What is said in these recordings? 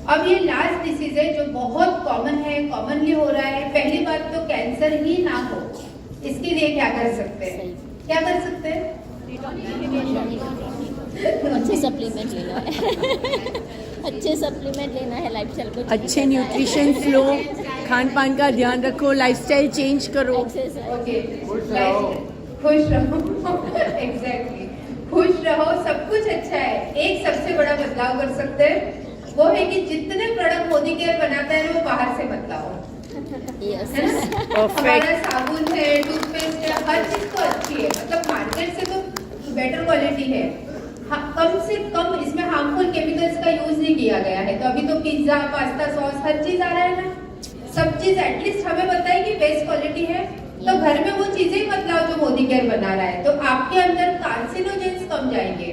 अब ये last disease है जो बहुत कॉमन है, कॉमनली हो रहा है। पहली बात तो कैंसर ही ना हो, इसके लिए क्या कर सकते हैं? क्या कर सकते हैं? अच्छे सप्लीमेंट लेना है अच्छे सप्लीमेंट लेना है, लाइफस्टाइल को अच्छे न्यूट्रिशन फ्लो, खान पान का ध्यान रखो, लाइफस्टाइल चेंज करो। ओके, खुश रहो एग्जैक्टली, खुश रहो, सब कुछ अच्छा है। एक सबसे बड़ा बदलाव कर सकते हैं, वो है कि जितने प्रोडक्ट मोदी केयर बनाता है वो बाहर से मत लाओ। है ना? हमारा साबुन है, टूथपेस्ट है, हर चीज तो अच्छी है, मतलब मार्केट से तो बेटर क्वालिटी है। कम से कम इसमें हार्मफुल केमिकल्स का यूज नहीं किया गया है। तो अभी तो पिज्जा, पास्ता, सॉस हर चीज आ रहा है ना, सब चीज एटलीस्ट हमें बताए कि बेस्ट क्वालिटी है। तो घर में वो चीजें मत लाओ जो मोदी केयर बना रहा है। तो आपके अंदर कार्सिनोजेंस कम जाएंगे,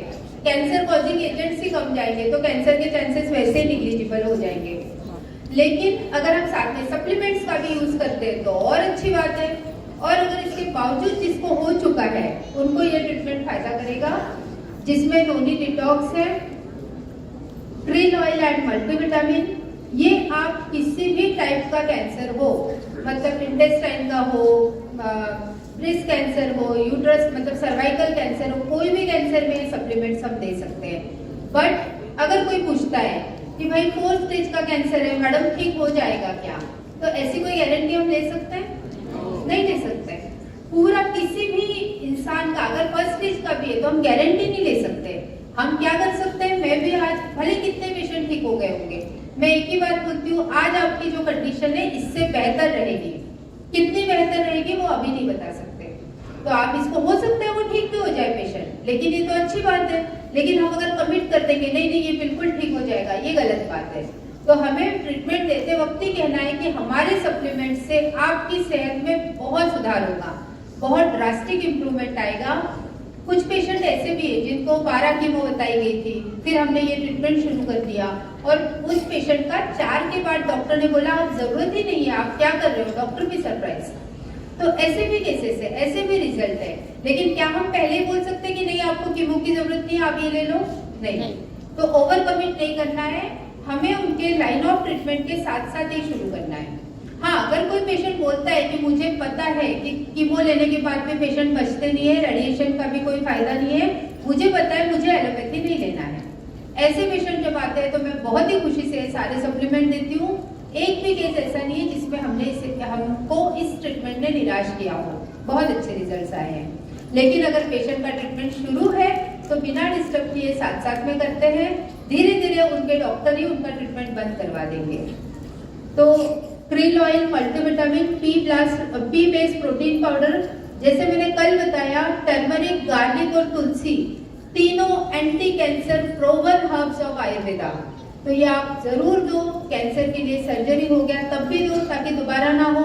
कैंसर कॉजिंग एजेंट्स ही कम जाएंगे, तो कैंसर के चांसेस वैसे ही निग्लिजिबल हो जाएंगे। लेकिन अगर हम साथ में सप्लीमेंट्स का भी यूज करते हैं तो और अच्छी बात है। और अगर इसके बावजूद जिसको हो चुका है उनको ये ट्रीटमेंट फायदा करेगा, जिसमें नोनी डिटॉक्स है, क्रील ऑयल एंड मल्टीविटामिन। ये आप किसी भी टाइप का कैंसर हो, मतलब इंटेस्टाइन का हो, ब्रेस्ट कैंसर हो, यूट्रस मतलब सर्वाइकल कैंसर हो, कोई भी कैंसर में सप्लीमेंट्स हम दे सकते हैं। बट अगर कोई पूछता है कि भाई 4th स्टेज का कैंसर है मैडम, ठीक हो जाएगा क्या? तो ऐसी कोई गारंटी हम ले सकते हैं? नहीं ले सकते। पूरा किसी भी इंसान का अगर 1st स्टेज का भी है तो हम गारंटी नहीं ले सकते। हम क्या कर सकते हैं, मैं भी आज भले कितने पेशेंट ठीक हो गए होंगे, मैं एक ही बात बोलती हूँ, आज आपकी जो कंडीशन है इससे बेहतर रहेगी। कितनी बेहतर रहेगी वो अभी नहीं बता सकते। तो आप इसको हो सकता है वो ठीक भी हो जाए पेशेंट, लेकिन ये तो अच्छी बात है। लेकिन हम अगर कमिट कर देंगे नहीं नहीं ये बिल्कुल ठीक हो जाएगा, ये गलत बात है। तो हमें ट्रीटमेंट देते वक्त ही कहना है कि हमारे सप्लीमेंट से आपकी सेहत में बहुत सुधार होगा, बहुत ड्रास्टिक इंप्रूवमेंट आएगा। कुछ पेशेंट ऐसे भी है जिनको 12 कीमो बताई गई थी, फिर हमने ये ट्रीटमेंट शुरू कर दिया और उस पेशेंट का 4 के बाद डॉक्टर ने बोला आप जरूरत ही नहीं है, आप क्या कर रहे हो, डॉक्टर भी सरप्राइज। तो ऐसे भी केसेस है, ऐसे भी रिजल्ट है। लेकिन क्या हम पहले ही बोल सकते हैं कि नहीं आपको कीमो की जरूरत नहीं है, आप ये ले लो? नहीं। तो ओवर कमिट नहीं करना है, हमें उनके लाइन ऑफ ट्रीटमेंट के साथ साथ ही शुरू करना है। हाँ, अगर कोई पेशेंट बोलता है कि मुझे पता है कि कीमो लेने के बाद में पेशेंट बचते नहीं है, रेडिएशन का भी कोई फायदा नहीं है, मुझे पता है मुझे एलोपैथी नहीं लेना है, ऐसे पेशेंट जब आते हैं तो मैं बहुत ही खुशी से सारे सप्लीमेंट देती हूँ। एक भी केस ऐसा नहीं है जिसमें हमको इस ट्रीटमेंट ने निराश किया हो, बहुत अच्छे रिजल्ट्स आए हैं। लेकिन अगर पेशेंट का ट्रीटमेंट शुरू है तो बिना डिस्टर्ब किए साथ साथ में करते हैं, धीरे धीरे उनके डॉक्टर ही उनका ट्रीटमेंट बंद करवा देंगे। तो krill oil, multivitamin, P based protein powder, जैसे मैंने कल बताया, टर्मरिक, गार्लिक और तुलसी तीनों anti cancer proven herbs of Ayurveda. तो ये आप जरूर दो। कैंसर के लिए सर्जरी हो गया तब भी दो ताकि दोबारा ना हो,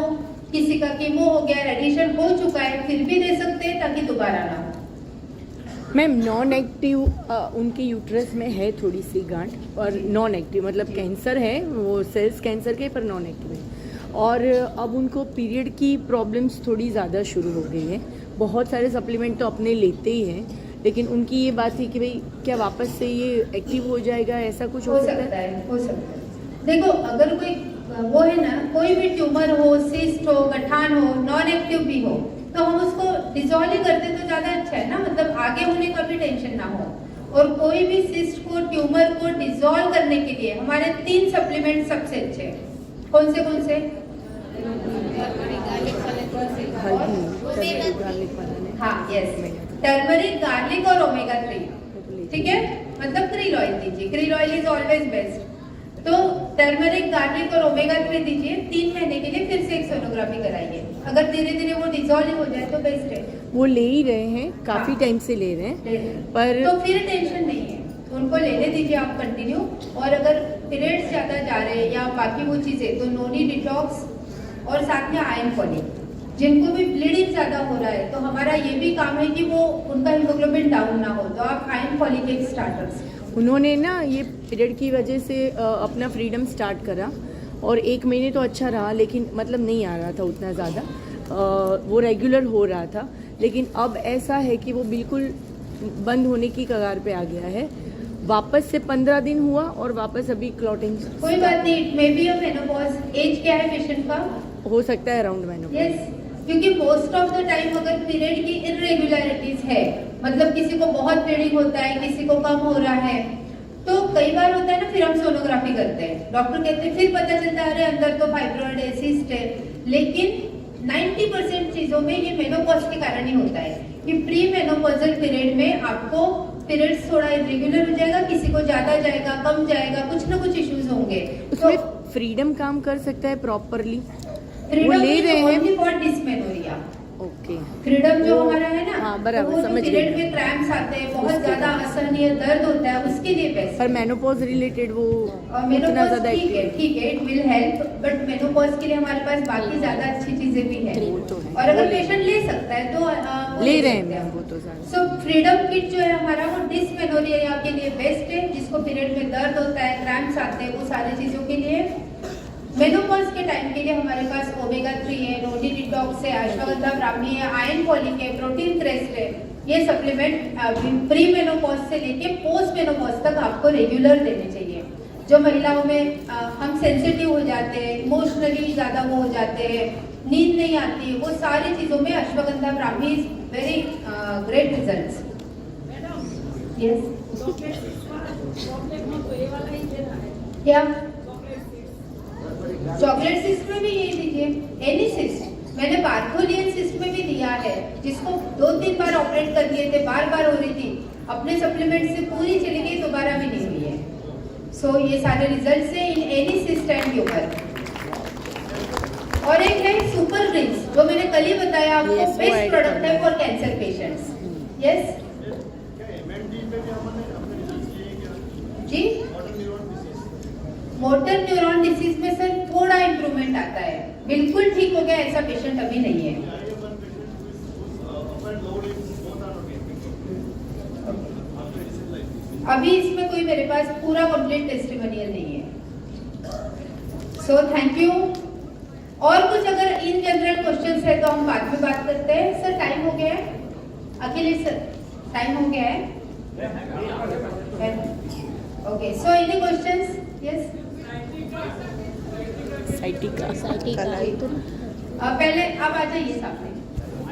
किसी का कीमो हो गया, रेडिएशन हो चुका है फिर भी दे सकते हैं ताकि दोबारा ना हो। मैम नॉन एक्टिव उनके यूट्रस में है थोड़ी सी गांठ, और नॉन एक्टिव मतलब कैंसर है, वो सेल्स कैंसर के पर नॉन एक्टिव है। और अब उनको पीरियड की प्रॉब्लम्स थोड़ी ज़्यादा शुरू हो गई है। बहुत सारे सप्लीमेंट तो अपने लेते ही हैं, लेकिन उनकी ये बात थी कि भाई क्या वापस से ये एक्टिव हो जाएगा, ऐसा कुछ हो सकता है? हो सकता है। देखो अगर कोई वो है ना, कोई भी ट्यूमर हो, सिस्ट हो, गठान हो, नॉन एक्टिव भी हो, तो हम उसको डिसॉल्व ही करते तो ज्यादा अच्छा है ना, मतलब आगे होने का भी टेंशन ना हो। और कोई भी सिस्ट को, ट्यूमर को डिसॉल्व करने के लिए हमारे 3 सप्लीमेंट सबसे अच्छे हैं। कौन से? हाँ यस, टर्मरिक, गार्लिक और ओमेगा 3। ठीक है, मतलब क्रील ऑयल दीजिए, krill oil is always best. तो टर्मरिक, गार्लिक और ओमेगा 3 दीजिए 3 महीने के लिए, फिर से एक सोनोग्राफी कराइए। अगर धीरे धीरे वो डिसॉल्व हो जाए तो बेस्ट है। वो ले ही रहे हैं, काफी टाइम से ले रहे हैं, पर तो फिर टेंशन नहीं है, उनको लेने दीजिए आप कंटिन्यू। और अगर पीरियड्स ज्यादा जा रहे हैं या बाकी वो चीजें, तो नोनी डिटॉक्स और साथ में आयरन फॉलिक। जिनको भी ब्लीडिंग ज्यादा हो रहा है तो हमारा ये भी काम है कि वो उनका हीमोग्लोबिन डाउन ना हो, तो आप आयरन फॉलिक एक स्टार्टर्स। उन्होंने ना ये पीरियड की वजह से अपना फ्रीडम स्टार्ट करा, और 1 महीने तो अच्छा रहा, लेकिन मतलब नहीं आ रहा था उतना ज़्यादा, वो रेगुलर हो रहा था। लेकिन अब ऐसा है कि वो बिल्कुल बंद होने की कगार पे आ गया है। वापस से 15 दिन हुआ और वापस अभी क्लॉटिंग कोई बात नहीं, it may be a menopause. Age क्या है पेशेंट का? हो सकता है अराउंड मेनोपॉज। यस, क्योंकि मोस्ट ऑफ द टाइम अगर पीरियड की इरेगुलरिटीज है, मतलब किसी को बहुत ब्लीडिंग होता है, किसी को कम हो रहा है, तो कई बार होता है ना, फिर हम सोनोग्राफी करते हैं, डॉक्टर कहते हैं, फिर पता चलता है अरे अंदर तो फाइब्रॉइड है, सिस्ट है। लेकिन 90% चीजों में ये मेनोपॉज के कारण ही होता है कि प्री मेनोपॉजल पीरियड में आपको पीरियड्स थोड़ा इरेगुलर हो जाएगा, किसी को ज्यादा जाएगा, कम जाएगा, कुछ ना कुछ इश्यूज होंगे। उसमें फ्रीडम काम कर सकता है प्रॉपरली? फ्रीडम ले रहे हैं फॉर डिस्मेनोरिया। ओके, फ्रीडम जो हमारा है ना, हाँ, बराबर, तो वो समझ पीरियड गई। में क्रैम्प्स आते हैं, बहुत उसके ज्यादा असहनीय दर्द होता है, उसके लिए बेस्ट। पर मेनोपॉज रिलेटेड वो उतना मेनोपॉज ज्यादा ठीक है, it will help, but menopause के लिए हमारे पास बाकी ज्यादा अच्छी चीजें भी हैं। वो तो है, और अगर वो ले- पेशेंट ले सकता है तो वो ले रहे सकते हैं वो तो सारा। सो फ्रीडम किट जो है हमारा, वो डिस्मेनोरिया के लिए बेस्ट है, जिसको पीरियड में दर्द होता है, क्रैम्प्स आते हैं, वो सारी चीजों के लिए। मेनोपॉज के टाइम के लिए हमारे पास ओमेगा 3 है, नोडी डिटॉक्स है, अश्वगंधा ब्राह्मी है, आयरन फॉलिक है, प्रोटीन क्रेस्ट है। ये सप्लीमेंट प्री मेनोपॉज से लेके पोस्ट मेनोपॉज तक आपको रेगुलर देने चाहिए। जो महिलाओं में हम सेंसिटिव हो जाते हैं, इमोशनली ज्यादा वो हो जाते हैं, नींद नहीं आती, वो सारी चीजों में ashwagandha Brahmi is very great results. Yes, क्या चॉकलेट सिस्ट में भी यही दीजिए, एनी सिस्ट। मैंने पार्थोलियन सिस्ट में भी दिया है, जिसको 2-3 बार ऑपरेट कर दिए थे, बार बार हो रही थी, अपने सप्लीमेंट से पूरी चली गई, दोबारा भी नहीं हुई है। सो ये सारे रिजल्ट्स हैं in any cyst and tumour. और एक है सुपर ग्रीन्स, जो मैंने कल ही बताया आपको, Yes, वो बेस्ट add प्रोडक्ट करना है है। For cancer patients. यस जी, मोटर न्यूरॉन डिसीज में सर थोड़ा इंप्रूवमेंट आता है, बिल्कुल ठीक हो गया ऐसा पेशेंट अभी नहीं है। अभी इसमें कोई मेरे पास पूरा कंप्लीट टेस्टिमोनियल नहीं है। So thank you. और कुछ अगर इन जनरल क्वेश्चंस है तो हम बाद में बात करते हैं। सर टाइम हो गया है, अखिलेश सर टाइम हो गया है। Okay, so any questions? Yes, sciatica पहले अब आ जाइए सामने।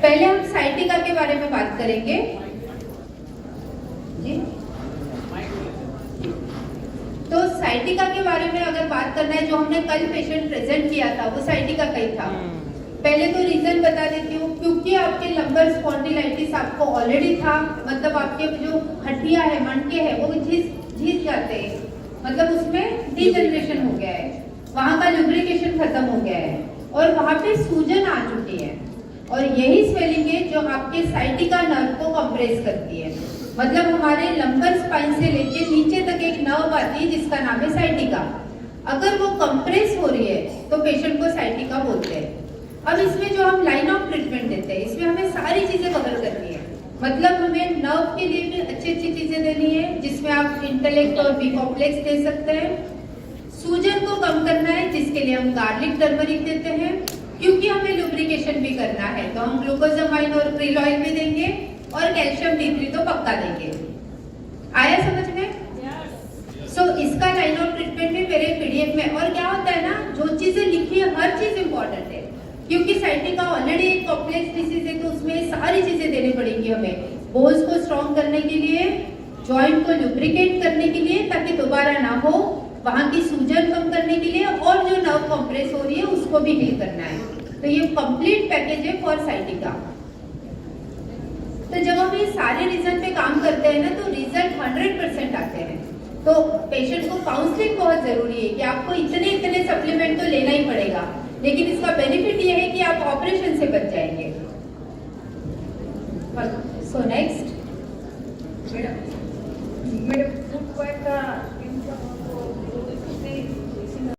पहले हम साइटिका के बारे में बात करेंगे जी। तो साइटिका के बारे में अगर बात करना है, जो हमने कल पेशेंट प्रेजेंट किया था वो साइटिका का ही था। पहले तो रीजन बता देती हूँ, क्योंकि आपके लंबर स्पॉन्डिलाइटिस आपको ऑलरेडी था, मतलब आपके जो हड्डियां है, मणके हैं, वो झीस जाते हैं, मतलब उसमें डिजनरेशन हो गया है, वहां का लुब्रिकेशन खत्म हो गया है और वहां पे सूजन आ चुकी है। और यही स्वेलिंग है जो आपके साइटिका नर्व को कंप्रेस करती है। मतलब हमारे लंबर स्पाइन से लेके नीचे तक एक नर्व आती है जिसका नाम है साइटिका। अगर वो कंप्रेस हो रही है तो पेशेंट को साइटिका बोलते हैं। अब इसमें जो हम लाइन ऑफ ट्रीटमेंट देते हैं, इसमें हमें सारी चीजें कवर करनी है। मतलब हमें नर्व के लिए भी अच्छी चीजें देनी है, जिसमें आप इंटेलेक्ट और बी कॉम्प्लेक्स दे सकते हैं। सूजन को कम करना है, जिसके लिए हम गार्लिक टर्मरिक देते हैं। क्योंकि हमें लुब्रिकेशन भी करना है तो हम ग्लूकोजामाइन और क्रिल ऑयल भी देंगे और कैल्शियम D3 तो पक्का देंगे। आया समझ में? सो इसका लाइन ऑफ ट्रीटमेंट भी मेरे PDF में। और क्या होता है ना, जो चीजें लिखी है हर चीज इंपॉर्टेंट है, क्योंकि साइटिका ऑलरेडी एक कॉम्प्लेक्स डिसीज है, तो उसमें सारी चीजें देनी पड़ेंगी हमें। बोन्स को स्ट्रॉन्ग करने के लिए, जॉइंट को लुब्रिकेट करने के लिए ताकि दोबारा ना हो, वहां की सूजन कम करने के लिए, और जो नर्व कंप्रेस हो रही है उसको भी हील करना है। तो ये कंप्लीट पैकेज है फॉर साइटिका। तो जब हम ये सारे रीजन पे काम करते हैं ना, तो रिजल्ट 100% आते हैं। तो पेशेंट को काउंसलिंग बहुत जरूरी है कि आपको इतने सप्लीमेंट तो लेना ही पड़ेगा, लेकिन इसका बेनिफिट ये है कि आप ऑपरेशन से बच जाएंगे। सो नेक्स्ट, मैडम फूड का